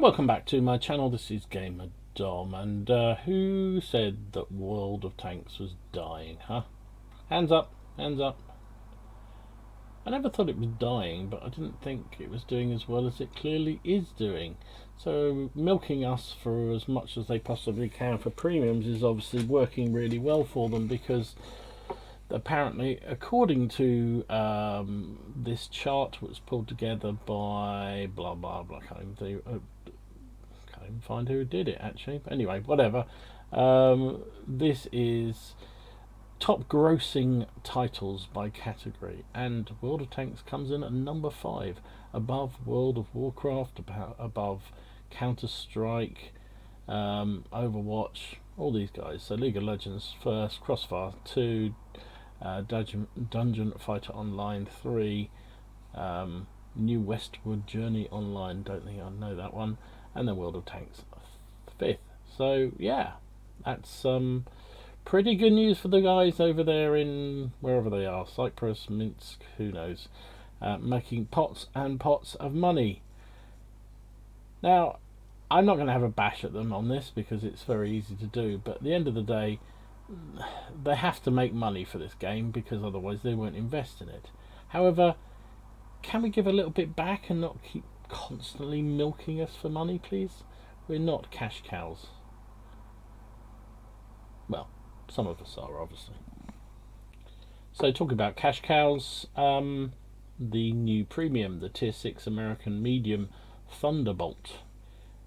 So welcome back to my channel. This is Gamer Dom, and who said that World of Tanks was dying, huh? Hands up, hands up. I never thought it was dying, but I didn't think it was doing as well as it clearly is doing. So milking us for as much as they possibly can for premiums is obviously working really well for them, because apparently, according to this chart was pulled together by blah blah blah, can't even find who did it actually, but anyway, whatever. This is top grossing titles by category, and World of Tanks comes in at number 5, above World of Warcraft, above Counter-Strike, Overwatch, all these guys. So League of Legends first, Crossfire 2, Dungeon Fighter Online 3, New Westward Journey Online, don't think I know that one, and then World of Tanks 5th. So yeah, that's pretty good news for the guys over there in wherever they are, Cyprus, Minsk, who knows, making pots and pots of money. Now, I'm not going to have a bash at them on this because it's very easy to do, but at the end of the day, they have to make money for this game because otherwise they won't invest in it. However, can we give a little bit back and not keep constantly milking us for money, please? We're not cash cows. Well, some of us are, obviously. So talking about cash cows, the new premium, the tier 6 American medium Thunderbolt,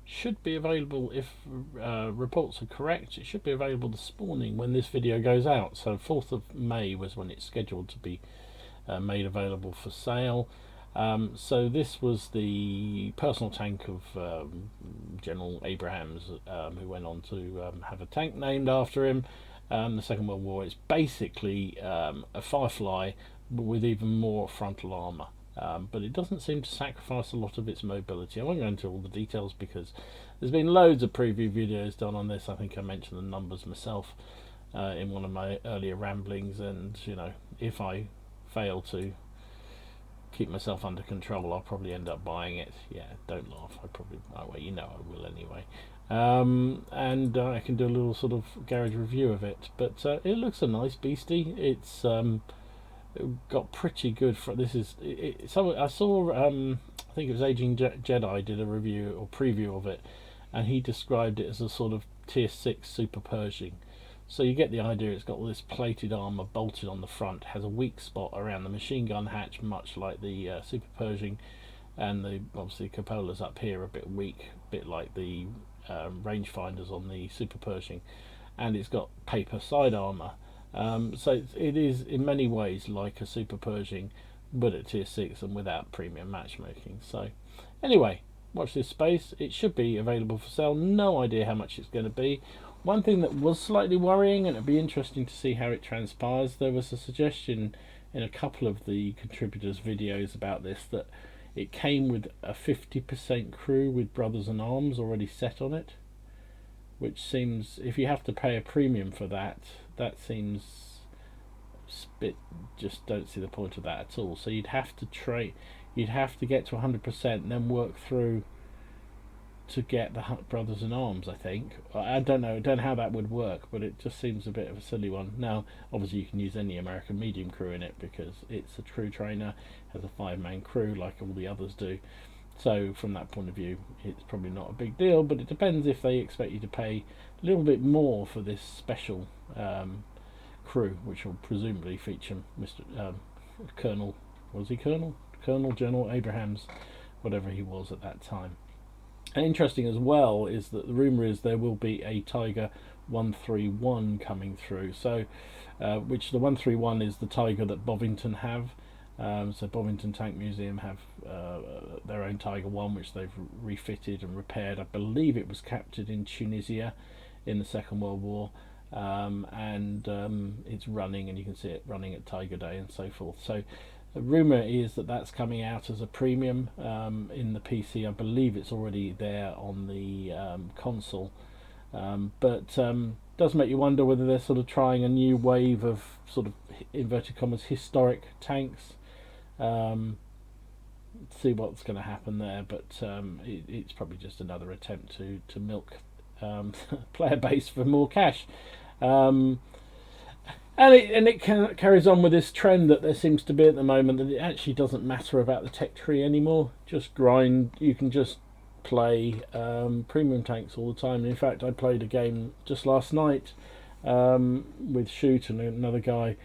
should be available, if reports are correct, it should be available this morning when this video goes out. So 4th of May was when it's scheduled to be made available for sale. So this was the personal tank of General Abrahams, who went on to have a tank named after him. The Second World War. It's basically a Firefly with even more frontal armour, but it doesn't seem to sacrifice a lot of its mobility. I won't go into all the details because there's been loads of preview videos done on this. I think I mentioned the numbers myself in one of my earlier ramblings, and you know, if I fail to keep myself under control, I'll probably end up buying it. Yeah, don't laugh. Well, you know I will anyway. And I can do a little sort of garage review of it. But it looks a nice beastie. It's got pretty good. So I saw. I think it was Aging Jedi did a review or preview of it, and he described it as a sort of tier 6 Super Pershing. So you get the idea. It's got all this plated armor bolted on the front, has a weak spot around the machine gun hatch, much like the Super Pershing, and obviously cupolas up here are a bit weak, a bit like the rangefinders on the Super Pershing, and it's got paper side armor. So it is in many ways like a Super Pershing, but at tier 6 and without premium matchmaking. So anyway, watch this space. It should be available for sale. No idea how much it's going to be. One thing that was slightly worrying, and it'd be interesting to see how it transpires, there was a suggestion in a couple of the contributors' videos about this that it came with a 50% crew with Brothers in Arms already set on it, which seems, if you have to pay a premium for that, that seems just don't see the point of that at all. So you'd have to you'd have to get to 100% and then work through to get the Brothers in Arms, I think. I don't know how that would work, but it just seems a bit of a silly one. Now, obviously you can use any American medium crew in it because it's a true trainer, has a 5-man crew like all the others do. So from that point of view, it's probably not a big deal, but it depends if they expect you to pay a little bit more for this special crew, which will presumably feature Mr. Colonel, was he Colonel? Colonel General Abrahams, whatever he was at that time. And interesting as well is that the rumour is there will be a Tiger 131 coming through. So, which the 131 is the Tiger that Bovington have. So Bovington Tank Museum have their own Tiger 1, which they've refitted and repaired. I believe it was captured in Tunisia in the Second World War, and it's running, and you can see it running at Tiger Day and so forth. So the rumour is that that's coming out as a premium in the PC. I believe it's already there on the console, but does make you wonder whether they're sort of trying a new wave of sort of inverted commas historic tanks. see what's going to happen there, but it's probably just another attempt to milk player base for more cash. Um, and it carries on with this trend that there seems to be at the moment, that it actually doesn't matter about the tech tree anymore. Just grind. You can just play premium tanks all the time. And in fact, I played a game just last night with Shoot and another guy,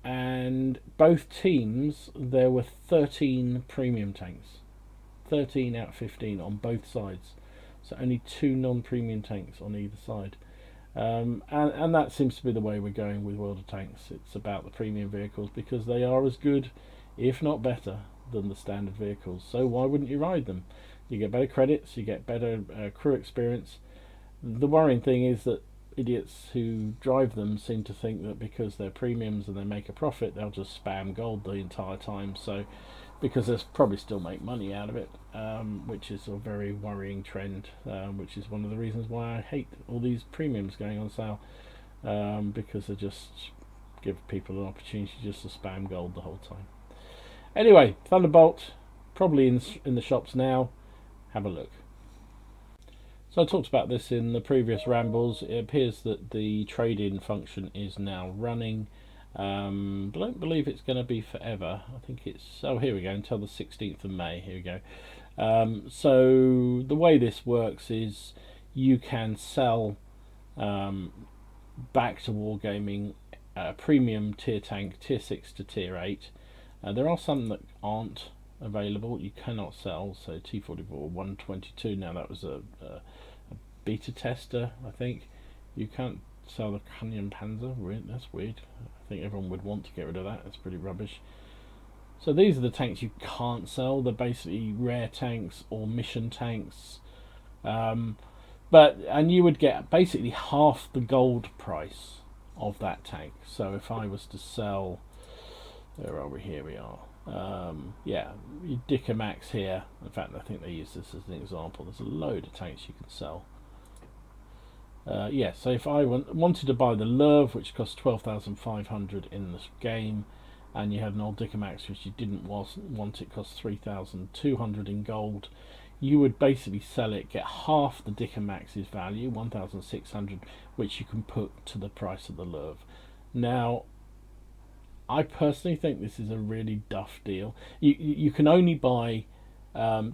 and both teams, there were 13 premium tanks, 13 out of 15 on both sides. So only 2 non-premium tanks on either side. And that seems to be the way we're going with World of Tanks. It's about the premium vehicles because they are as good, if not better, than the standard vehicles. So why wouldn't you ride them? You get better credits, you get better crew experience. The worrying thing is that idiots who drive them seem to think that because they're premiums and they make a profit, they'll just spam gold the entire time. So, because they'll probably still make money out of it, which is a very worrying trend, which is one of the reasons why I hate all these premiums going on sale, because they just give people an opportunity just to spam gold the whole time. Anyway, Thunderbolt, probably in the shops now. Have a look. So I talked about this in the previous rambles. It appears that the trade-in function is now running. But I don't believe it's going to be forever. I think it's... Oh, here we go, until the 16th of May. Here we go. So the way this works is you can sell back to Wargaming premium tier tank, tier 6 to tier 8. There are some that aren't available. You cannot sell. So T44 122. Now that was a beta tester, I think. You can't sell the Canyon Panzer. That's weird. I think everyone would want to get rid of that. It's pretty rubbish. So these are the tanks you can't sell. They're basically rare tanks or mission tanks. And you would get basically half the gold price of that tank. So if I was to sell, where are we? Here we are. Yeah, Dicamax here. In fact, I think they use this as an example. There's a load of tanks you can sell. Yeah, so if I wanted to buy the Lurv, which costs 12,500 in this game, and you had an old Dicamax which you didn't want, it costs 3,200 in gold, you would basically sell it, get half the Dicamax's value, 1,600, which you can put to the price of the Lurv. Now, I personally think this is a really duff deal. You can only buy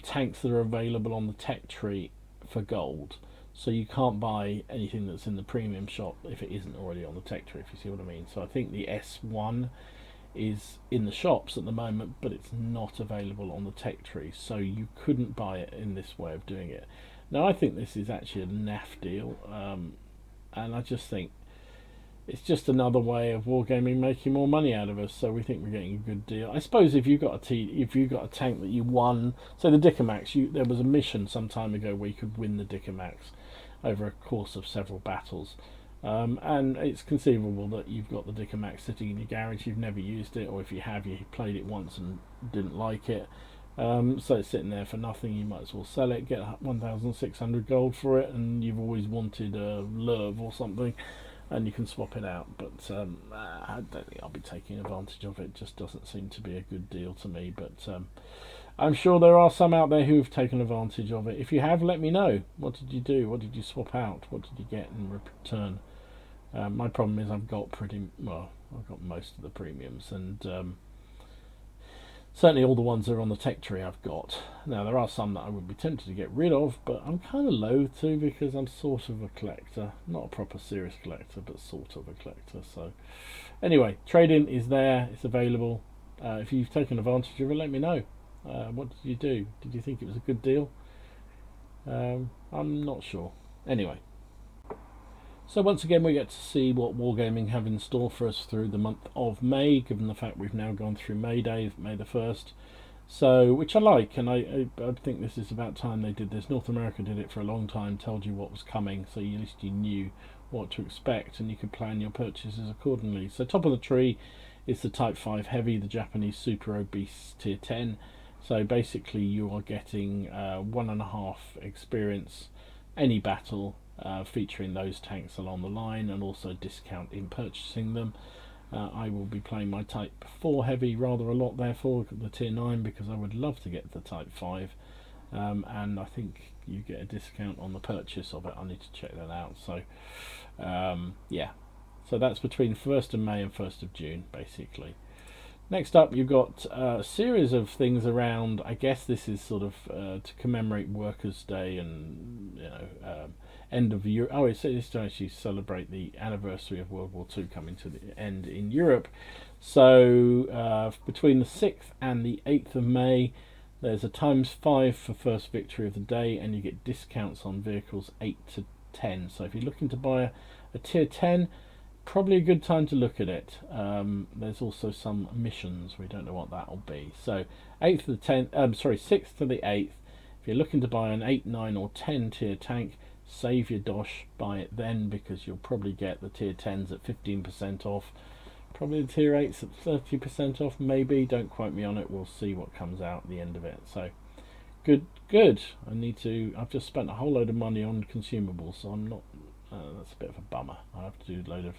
tanks that are available on the tech tree for gold. So you can't buy anything that's in the premium shop if it isn't already on the tech tree, if you see what I mean. So I think the S1 is in the shops at the moment, but it's not available on the tech tree. So you couldn't buy it in this way of doing it. Now I think this is actually a naff deal, and I just think it's just another way of Wargaming making more money out of us. So we think we're getting a good deal. I suppose if you've got a tank that you won, so the Dicamax, there was a mission some time ago where you could win the Dicamax over a course of several battles, and it's conceivable that you've got the Dicamax sitting in your garage, you've never used it, or if you have, you played it once and didn't like it, so it's sitting there for nothing. You might as well sell it, get 1,600 gold for it, and you've always wanted a Lurv or something, and you can swap it out. But I don't think I'll be taking advantage of it. It just doesn't seem to be a good deal to me, but I'm sure there are some out there who've taken advantage of it. If you have, let me know. What did you do? What did you swap out? What did you get in return? My problem is I've got most of the premiums, and certainly all the ones that are on the tech tree I've got. Now there are some that I would be tempted to get rid of, but I'm kind of loath to, because I'm sort of a collector. Not a proper serious collector, but sort of a collector. So anyway, Tradein is there. It's available. If you've taken advantage of it, let me know. What did you do? Did you think it was a good deal? I'm not sure. Anyway, so once again we get to see what Wargaming have in store for us through the month of May, given the fact we've now gone through May Day, May the 1st. So, which I like, and I think this is about time they did this. North America did it for a long time, told you what was coming, so at least you knew what to expect and you could plan your purchases accordingly. So top of the tree is the Type 5 Heavy, the Japanese Super Obese Tier 10. So basically you are getting 1.5 experience any battle, featuring those tanks along the line, and also discount in purchasing them. I will be playing my Type 4 Heavy rather a lot, therefore, the Tier 9, because I would love to get the Type 5. And I think you get a discount on the purchase of it. I need to check that out. So yeah, so that's between 1st of May and 1st of June basically. Next up, you've got a series of things around, I guess this is sort of to commemorate Workers' Day and, you know, end of Europe. Oh, it's to actually celebrate the anniversary of World War II coming to the end in Europe. So between the 6th and the 8th of May, there's a ×5 for first victory of the day, and you get discounts on vehicles 8 to 10. So if you're looking to buy a Tier 10, probably a good time to look at it. There's also some missions. We don't know what that'll be. So 8th to the 10th, 6th to the 8th. If you're looking to buy an 8, 9 or 10 tier tank, save your dosh, buy it then, because you'll probably get the tier 10s at 15% off. Probably the tier 8s at 30% off, maybe. Don't quote me on it. We'll see what comes out at the end of it. So good. I've just spent a whole load of money on consumables, so I'm not. That's a bit of a bummer. I have to do a load of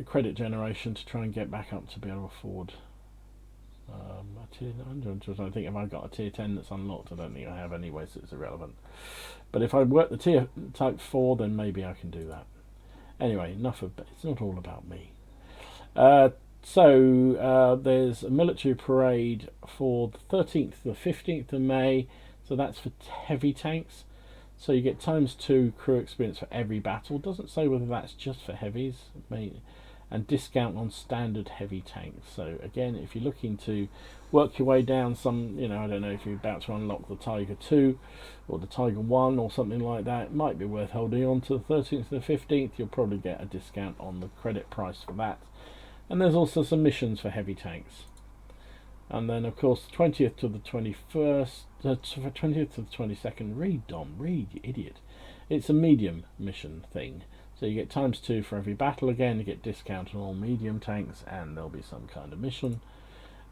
credit generation to try and get back up to be able to afford a tier 9. I don't think if I've got a tier 10 that's unlocked. I don't think I have anyway, so it's irrelevant. But if I work the tier type 4, then maybe I can do that. Anyway, enough of it. It's not all about me. So there's a military parade for the 13th to the 15th of May. So that's for heavy tanks. So you get ×2 crew experience for every battle. Doesn't say whether that's just for heavies, and discount on standard heavy tanks. So again, if you're looking to work your way down some, you know, I don't know if you're about to unlock the Tiger 2 or the Tiger 1 or something like that, it might be worth holding on to the 13th to the 15th. You'll probably get a discount on the credit price for that. And there's also some missions for heavy tanks. And then, of course, 20th to the 21st, 20th to the 22nd. Read, Dom, read, you idiot. It's a medium mission thing. So you get ×2 for every battle again. You get discount on all medium tanks, and there'll be some kind of mission.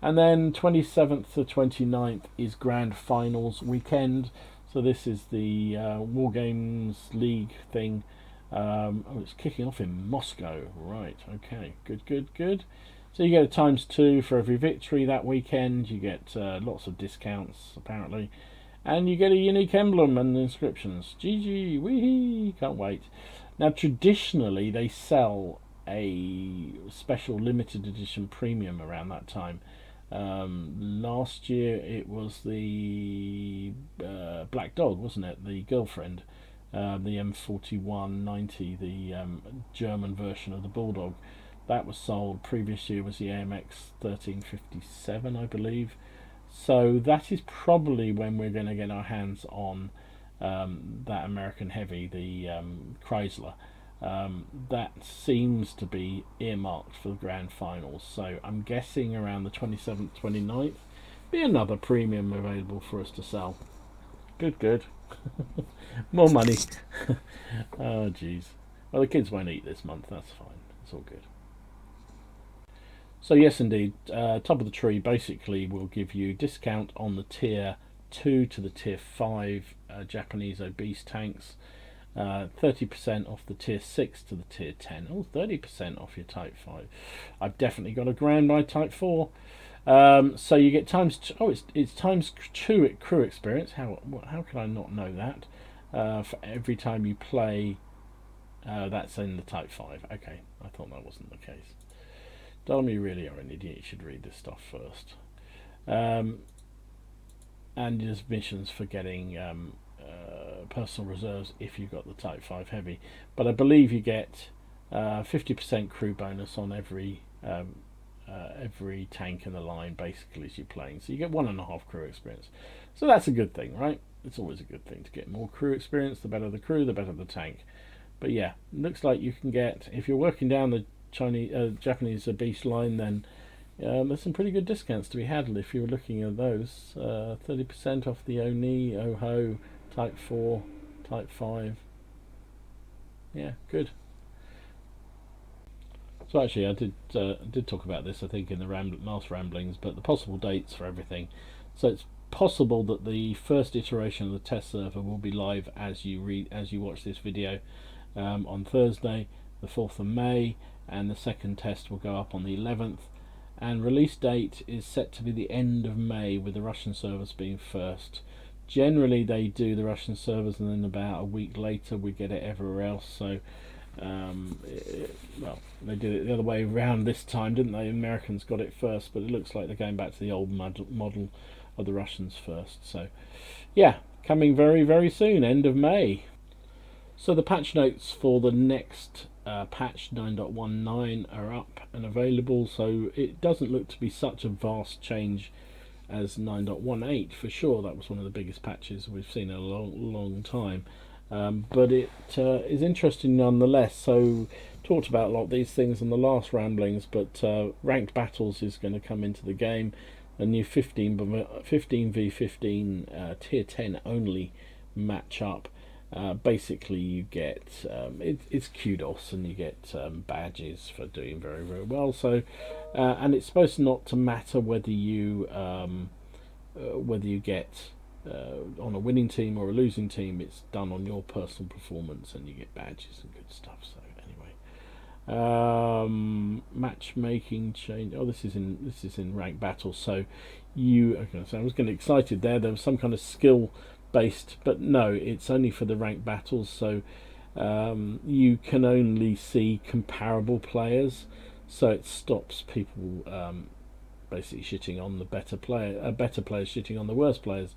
And then 27th to 29th is Grand Finals weekend. So this is the Wargames League thing. It's kicking off in Moscow. Right, okay, good. So you get a ×2 for every victory that weekend. You get lots of discounts, apparently. And you get a unique emblem and inscriptions. GG, wee, can't wait. Now, traditionally, they sell a special limited edition premium around that time. Last year, it was the Black Dog, wasn't it? The girlfriend, the M4190, the German version of the Bulldog. That was sold. Previous year was the AMX 1357, I believe. So that is probably when we're going to get our hands on that American Heavy, the Chrysler. That seems to be earmarked for the Grand Finals. So I'm guessing around the 27th, 29th, be another premium available for us to sell. Good. More money. Oh, jeez. Well, the kids won't eat this month. That's fine. It's all good. So yes, indeed, top of the tree basically will give you discount on the tier 2 to the tier 5 Japanese obese tanks, 30% off the tier 6 to the tier 10. Oh, 30% off your type 5. I've definitely got a grand by type 4. So you get it's ×2 crew experience. How can I not know that? For every time you play, that's in the type 5. Okay, I thought that wasn't the case. Dom, you really are an idiot. You should read this stuff first. And there's missions for getting personal reserves if you've got the Type 5 Heavy. But I believe you get 50% crew bonus on every tank in the line, basically, as you're playing. So you get 1.5 crew experience. So that's a good thing, right? It's always a good thing to get more crew experience. The better the crew, the better the tank. But yeah, looks like you can get, if you're working down the Japanese obese line, then there's some pretty good discounts to be had if you were looking at those. 30% off the Oni, Oho, Type 4, Type 5. Yeah, good. So actually, I did talk about this, I think, in the last ramblings, but the possible dates for everything. So it's possible that the first iteration of the test server will be live as you watch this video on Thursday. the 4th of May, and the second test will go up on the 11th. And release date is set to be the end of May, with the Russian servers being first. Generally they do the Russian servers, and then about a week later we get it everywhere else. So well, they did it the other way around this time, didn't they? Americans got it first, but it looks like they're going back to the old model of the Russians first. So yeah, coming very, very soon, end of May. So the patch notes for the next patch 9.19 are up and available, so it doesn't look to be such a vast change as 9.18 for sure. That was one of the biggest patches we've seen in a long time. But it is interesting nonetheless. So talked about a lot of these things in the last ramblings, but ranked battles is going to come into the game. A new 15v15 tier 10 only match up. Basically you get it's kudos, and you get badges for doing very, very well. So and it's supposed not to matter whether you get on a winning team or a losing team. It's done on your personal performance, and you get badges and good stuff. So anyway, matchmaking change. Oh, this is in ranked battles. So so I was getting excited there. There was some kind of skill based, but no, it's only for the ranked battles. So you can only see comparable players. So it stops people basically shitting on the better players shitting on the worst players.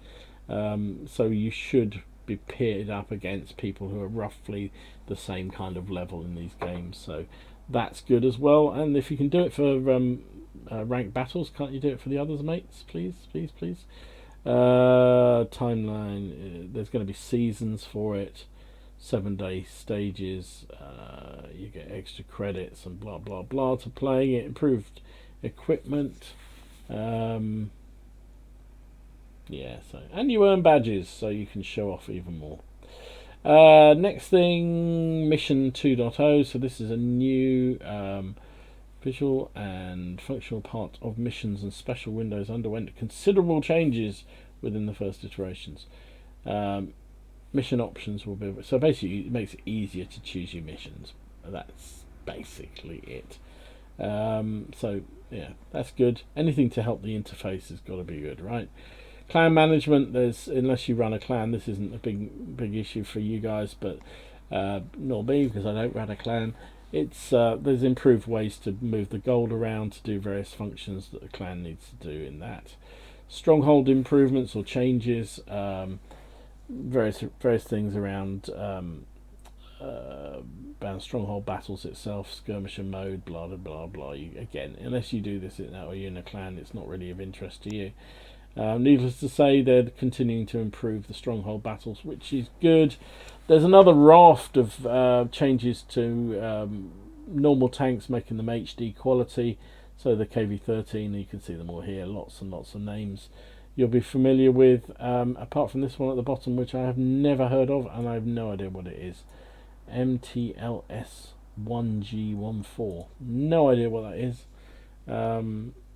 So you should be paired up against people who are roughly the same kind of level in these games. So that's good as well. And if you can do it for ranked battles, can't you do it for the others, mates? Please. Timeline, there's going to be seasons for it, 7-day stages, you get extra credits and blah blah blah to playing it, improved equipment, yeah, so, and you earn badges, so you can show off even more. Next thing, Mission 2.0. So this is a new visual and functional part of missions, and special windows underwent considerable changes within the first iterations. Mission options will be, so basically it makes it easier to choose your missions. That's basically it. So yeah, that's good. Anything to help the interface has got to be good, right? Clan management, unless you run a clan, this isn't a big issue for you guys, but nor me, because I don't run a clan. It's there's improved ways to move the gold around to do various functions that the clan needs to do in that. Stronghold improvements or changes, various things around stronghold battles itself, skirmisher mode, blah blah blah. Again, unless you do this or you're in a clan, it's not really of interest to you. Needless to say, they're continuing to improve the stronghold battles, which is good. There's another raft of changes to normal tanks, making them HD quality. So the KV-13, you can see them all here, lots and lots of names you'll be familiar with, apart from this one at the bottom, which I have never heard of, and I have no idea what it is. MTLS1G14, no idea what that is.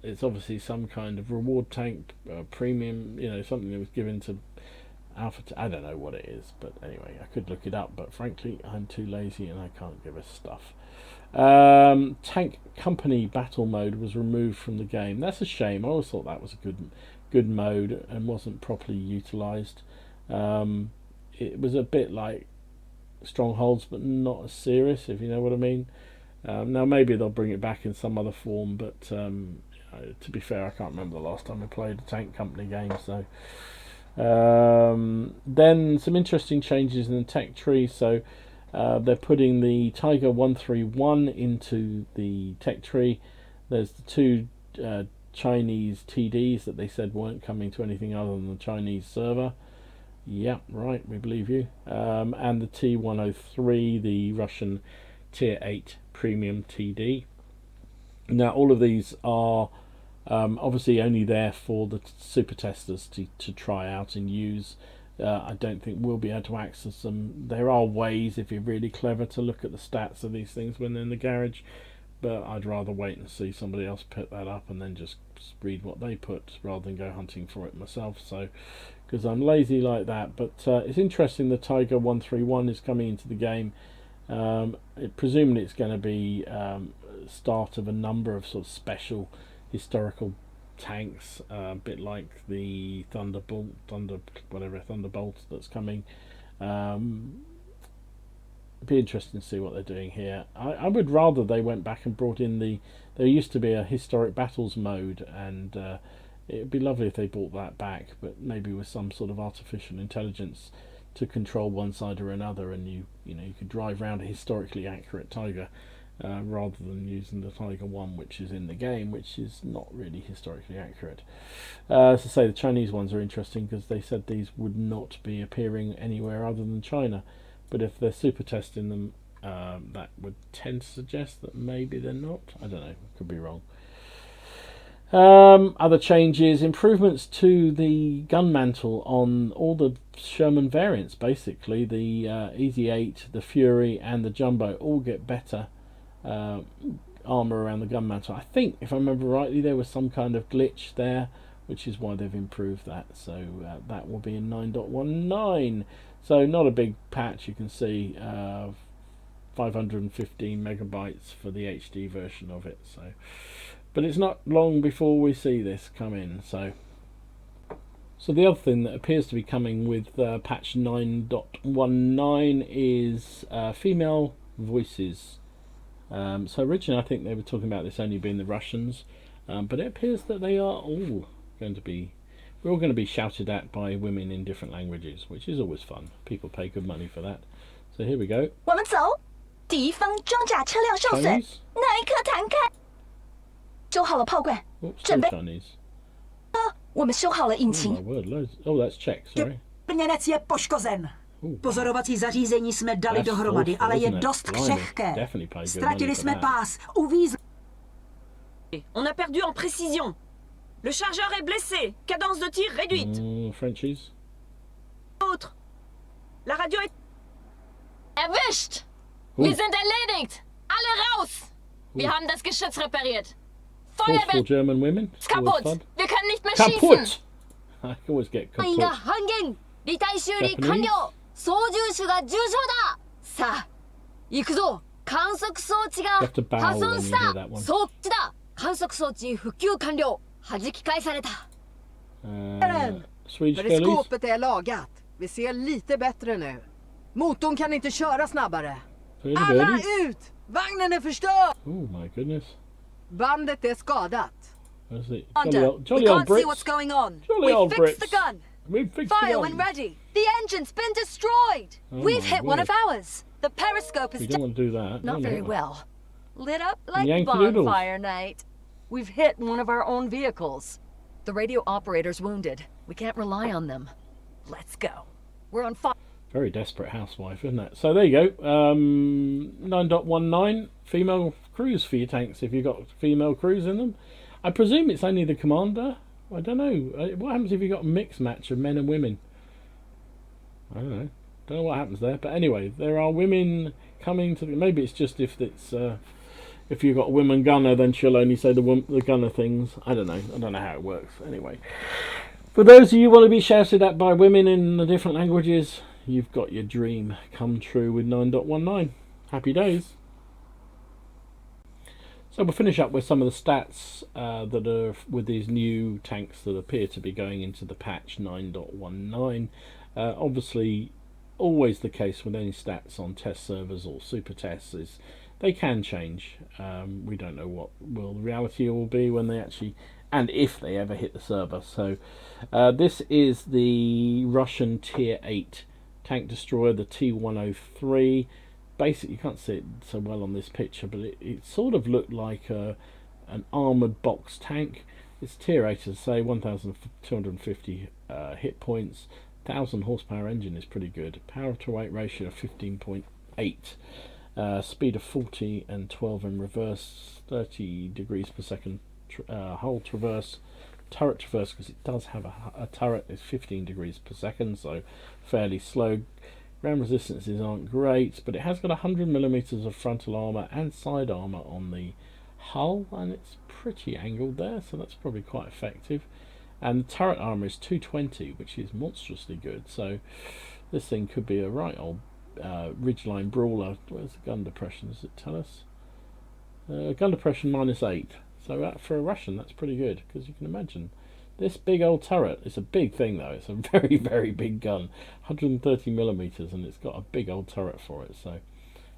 It's obviously some kind of reward tank, premium, something that was given to Alpha. I don't know what it is, but anyway, I could look it up, but frankly, I'm too lazy and I can't give a stuff. Tank company battle mode was removed from the game. That's a shame. I always thought that was a good mode and wasn't properly utilized. It was a bit like Strongholds, but not as serious, if you know what I mean. Now maybe they'll bring it back in some other form, but to be fair, I can't remember the last time I played a tank company game. So then some interesting changes in the tech tree. So they're putting the Tiger 131 into the tech tree. There's the two Chinese TDs that they said weren't coming to anything other than the Chinese server. Yeah, right, we believe you. And the T103, the Russian Tier 8 Premium TD. Now, all of these are obviously only there for the super testers to try out and use. I don't think we'll be able to access them. There are ways, if you're really clever, to look at the stats of these things when they're in the garage, but I'd rather wait and see somebody else put that up and then just read what they put rather than go hunting for it myself. So, because I'm lazy like that. But it's interesting the Tiger 131 is coming into the game. Presumably it's going to be start of a number of sort of special historical tanks, a bit like the Thunderbolt that's coming. It'd be interesting to see what they're doing here. I would rather they went back and brought in there used to be a historic battles mode, and it'd be lovely if they brought that back, but maybe with some sort of artificial intelligence to control one side or another, and you could drive around a historically accurate Tiger rather than using the Tiger 1, which is in the game, which is not really historically accurate. As I say, the Chinese ones are interesting because they said these would not be appearing anywhere other than China, but if they're super testing them, that would tend to suggest that maybe they're not. I don't know, could be wrong. Other changes, improvements to the gun mantle on all the Sherman variants. Basically, the Easy 8, the Fury, and the Jumbo all get better armor around the gun mantle. I think, if I remember rightly, there was some kind of glitch there, which is why they've improved that. So that will be in 9.19. So not a big patch. You can see 515 megabytes for the HD version of it. So, but it's not long before we see this come in. So the other thing that appears to be coming with patch 9.19 is female voices. So originally I think they were talking about this only being the Russians, but it appears that they are all going to be, we're all going to be shouted at by women in different languages, which is always fun. People pay good money for that. So here we go. 我们走，敌方装甲车辆受损， Chinese? 那一颗弹开，修好了炮罐， Oops, 准 still 备。 Chinese. 我们修好了引 Oh 擎 my。word, loads. Oh, that's Czech, sorry. Plněnec je poškozen. Ooh, Pozorovací zařízení jsme dali That's dohromady, awful, ale je isn't it? dost Blimey, křehké. definitely pay good Ztratili money for jsme that. pás, uvízli. On a perdu en précision. Le chargeur est blessé. Cadence de tir réduite. Frenchies. Autre. La radio est... Erwischt! Ooh. Wir sind erledigt! Alle raus! Wir haben das Geschütz repariert. Forceful Feuerwehr German women. ist Always kaputt! fun. Wir können nicht mehr schießen! Kaput! I always get 隊員が kaput. 半減離隊修理 Japanese? 完了操縦手が重傷ださあ行くぞ観測装置が You have to bow 破損 when し you hear た that one. 装置だ観測装置復旧完了弾き返された Swedish girlies. Periskopet är lagat. Vi ser lite bättre nu. Motorn kan inte köra snabbare. Pretty Alla girly. ut! Vagnen är förstörd! Oh my goodness. Bandet är skadat. Where's it? Under. Jolly We old can't see what's Brits. going on. Jolly We old fixed Brits. the gun. We've fixed the Fire gun. when ready. The engine's been destroyed. Oh We've my hit one word. of ours. The periscope is We don't want to do that. not No, very no. well. Lit up like Yankee Doodles. bonfire night. We've hit one of our own vehicles. The radio operator's wounded. We can't rely on them. Let's go. We're on fire. Very desperate housewife, isn't it? So there you go. 9.19 female crews for your tanks if you've got female crews in them. I presume it's only the commander. I don't know. What happens if you've got a mixed match of men and women? I don't know. Don't know what happens there. But anyway, there are women coming to the... Maybe it's just if it's... if you've got a woman gunner, then she'll only say the gunner things. I don't know. I don't know how it works. Anyway. For those of you who want to be shouted at by women in the different languages, you've got your dream come true with 9.19. Happy days. So we'll finish up with some of the stats that are with these new tanks that appear to be going into the patch 9.19. Obviously, always the case with any stats on test servers or super tests is they can change. We don't know what the reality will be when they actually, and if they ever hit the server. So this is the Russian Tier 8 tank destroyer, the T-103. Basically, you can't see it so well on this picture, but it sort of looked like an armoured box tank. It's Tier 8, as I say, 1,250 hit points. 1,000 horsepower engine is pretty good. Power to weight ratio of 15.8. Speed of 40 and 12 in reverse, 30 degrees per second hull traverse. Turret traverse, because it does have a turret, is 15 degrees per second, so fairly slow. Ground resistances aren't great, but it has got 100mm of frontal armour and side armour on the hull, and it's pretty angled there, so that's probably quite effective. And the turret armour is 220, which is monstrously good, so this thing could be a right old Ridgeline Brawler. Where's the gun depression? Does it tell us? Gun depression -8. So for a Russian, that's pretty good, because you can imagine this big old turret. It's a big thing though. It's a very, very big gun, 130mm, and it's got a big old turret for it. So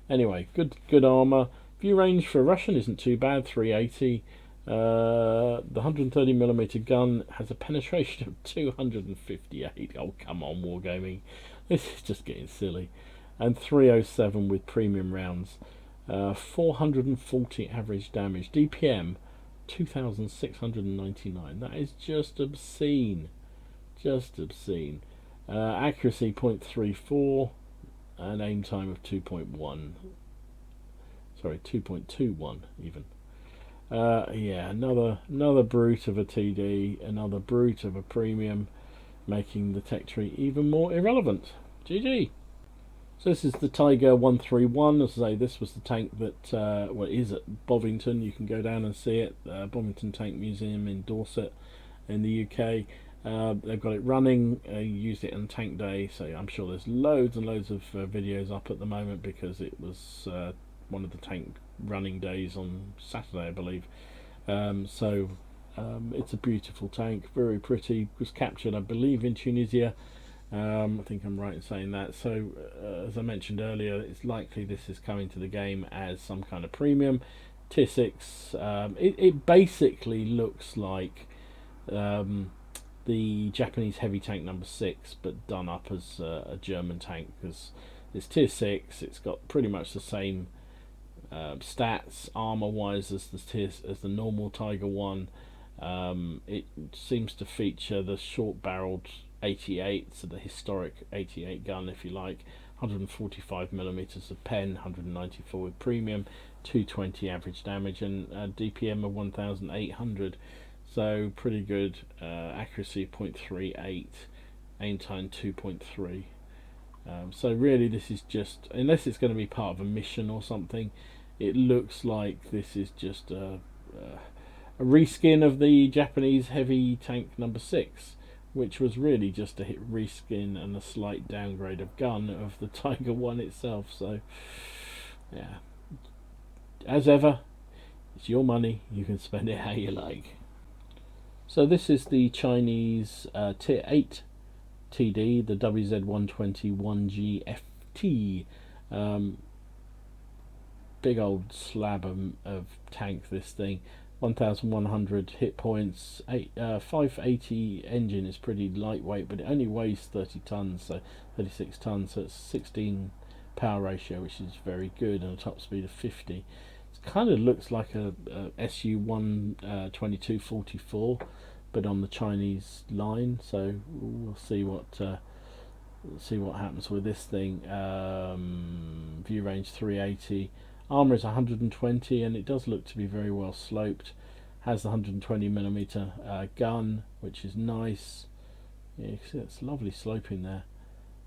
anyway, good armor. View range for a Russian isn't too bad, 380. The 130mm gun has a penetration of 258. Oh, come on, Wargaming. This is just getting silly. And 307 with premium rounds. 440 average damage. DPM 2,699. That is just obscene. Just obscene. Accuracy 0.34 and aim time of 2.1. Sorry, 2.21 even. Yeah, another brute of a TD, another brute of a premium, making the tech tree even more irrelevant. GG. So this is the Tiger 131. As I say, this was the tank that is at Bovington. You can go down and see it. Bovington Tank Museum in Dorset, in the UK. They've got it running. Used it on Tank Day, so I'm sure there's loads and loads of videos up at the moment, because it was one of the tank running days on Saturday, I believe. It's a beautiful tank, very pretty. Was captured, I believe, in Tunisia. I think I'm right in saying that. So as I mentioned earlier, it's likely this is coming to the game as some kind of premium tier 6. It basically looks like the Japanese heavy tank number 6, but done up as a German tank, because it's tier 6. It's got pretty much the same stats armor wise as the normal Tiger 1. It seems to feature the short barreled 88, so the historic 88 gun, if you like. 145mm of pen, 194 with premium, 220 average damage, and DPM of 1800. So pretty good. Accuracy 0.38, aim time 2.3. So really, this is just, unless it's going to be part of a mission or something, it looks like this is just a reskin of the Japanese heavy tank number 6, which was really just a reskin and a slight downgrade of gun of the Tiger 1 itself. So yeah, as ever, it's your money, you can spend it how you like. So this is the Chinese tier 8 TD, the WZ121G FT. Big old slab of tank, this thing. 1,100 hit points, 580 engine. Is pretty lightweight, but it only weighs 30 tons, so 36 tons, so it's 16 power ratio, which is very good, and a top speed of 50. It kind of looks like a SU-1 2244, but on the Chinese line. So we'll see what happens with this thing. View range 380. Armour is 120, and it does look to be very well sloped. Has the 120mm gun, which is nice. Yeah, you can see it's lovely sloping there.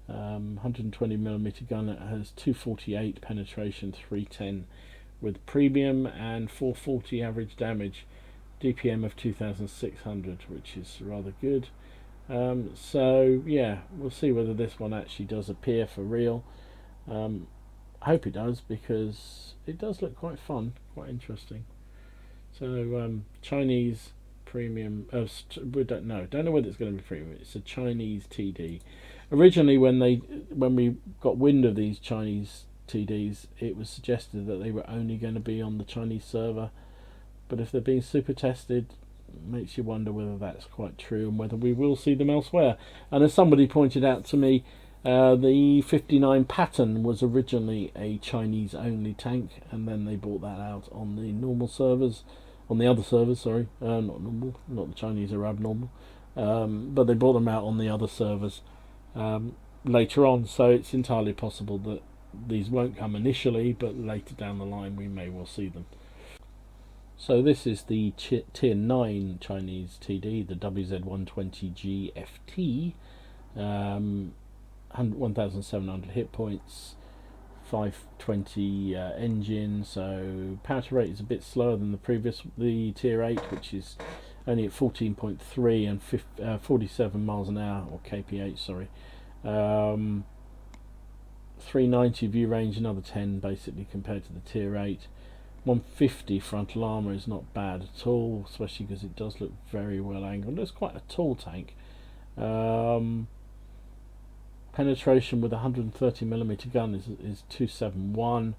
120mm gun. It has 248 penetration, 310 with premium, and 440 average damage. DPM of 2,600, which is rather good. So yeah, we'll see whether this one actually does appear for real. I hope it does, because it does look quite fun, quite interesting. So Chinese premium. We don't know whether it's going to be premium. It's a Chinese TD. Originally, when we got wind of these Chinese TDs, it was suggested that they were only going to be on the Chinese server. But if they're being super tested, it makes you wonder whether that's quite true, and whether we will see them elsewhere. And as somebody pointed out to me, the 59 Patton was originally a Chinese only tank, and then they brought that out on the normal servers, on the other servers, sorry, not normal, not the Chinese are abnormal, but they brought them out on the other servers later on. So it's entirely possible that these won't come initially, but later down the line we may well see them. So this is the tier 9 Chinese TD, the WZ120G FT. 1,700 hit points, 520 engine. So power to rate is a bit slower than the tier 8, which is only at 14.3 and 47 miles an hour, or kph, sorry. 390 view range, another 10 basically compared to the tier 8. 150 frontal armour is not bad at all, especially because it does look very well angled. It's quite a tall tank. Penetration with a 130mm gun is 271,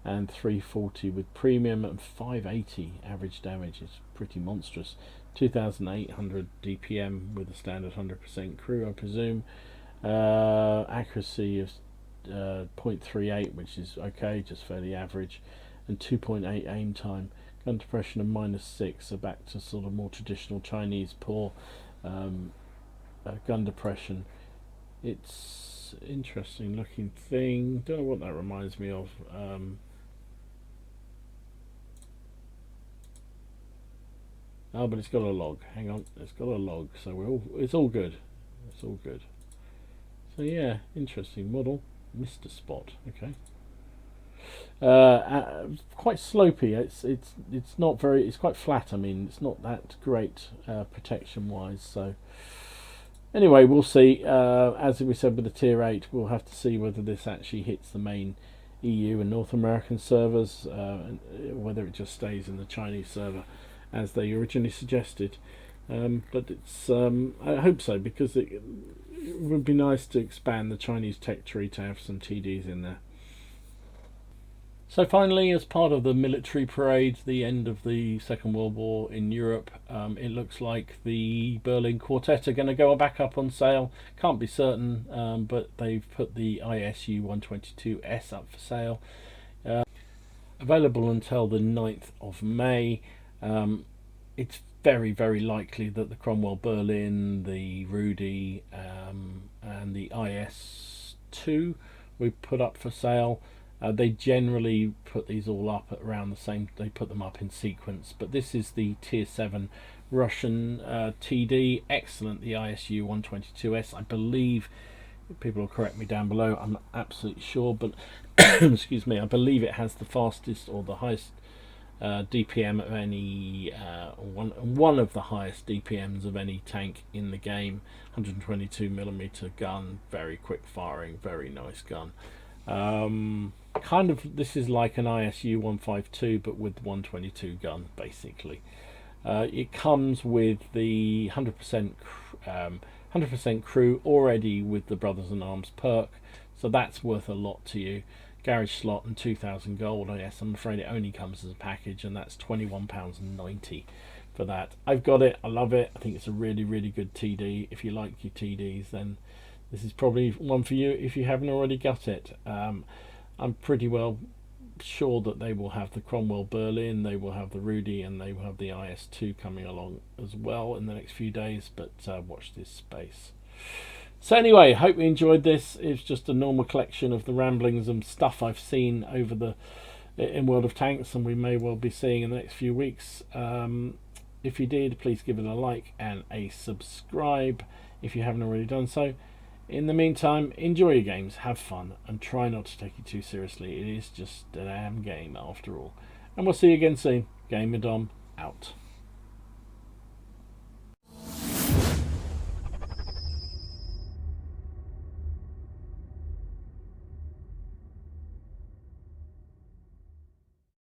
and 340 with premium, and 580 average damage is pretty monstrous. 2,800 DPM with a standard 100% crew, I presume. Accuracy of 0.38, which is okay, just fairly average, and 2.8 aim time. Gun depression of -6, so back to sort of more traditional Chinese poor gun depression. It's interesting looking thing. Don't know what that reminds me of. Oh, but it's got a log. Hang on, it's got a log, so it's all good. It's all good. So yeah, interesting model. Mr. Spot. Okay. Quite slopey. It's not very. It's quite flat. I mean, it's not that great protection wise. So anyway, we'll see. As we said with the tier 8, we'll have to see whether this actually hits the main EU and North American servers, and whether it just stays in the Chinese server as they originally suggested. But it's I hope so, because it would be nice to expand the Chinese tech tree to have some TDs in there. So finally, as part of the military parade, the end of the Second World War in Europe, it looks like the Berlin Quartet are going to go back up on sale. Can't be certain, but they've put the ISU 122S up for sale. Available until the 9th of May. It's very, very likely that the Cromwell Berlin, the Rudy, and the IS-2 we put up for sale. They generally put these all up at around the same. They put them up in sequence, but this is the tier 7 Russian TD. Excellent, the ISU 122S. I believe, people will correct me down below, I'm not absolutely sure, but excuse me, I believe it has the fastest or the highest DPM of any one of the highest DPMs of any tank in the game. 122mm gun, very quick firing, very nice gun. Kind of, this is like an ISU 152 but with 122 gun basically. It comes with the 100% crew already with the Brothers in Arms perk, so that's worth a lot to you. Garage slot and 2,000 gold. Yes, I'm afraid it only comes as a package, and that's £21.90 for that. I've got it, I love it. I think it's a really, really good TD. If you like your TDs, then this is probably one for you if you haven't already got it. I'm pretty well sure that they will have the Cromwell Berlin, they will have the Rudy, and they will have the IS-2 coming along as well in the next few days, but watch this space. So anyway, hope you enjoyed this. It's just a normal collection of the ramblings and stuff I've seen over in World of Tanks, and we may well be seeing in the next few weeks. If you did, please give it a like and a subscribe if you haven't already done so. In the meantime, enjoy your games, have fun, and try not to take it too seriously. It is just a damn game after all. And we'll see you again soon. Gamer Dom.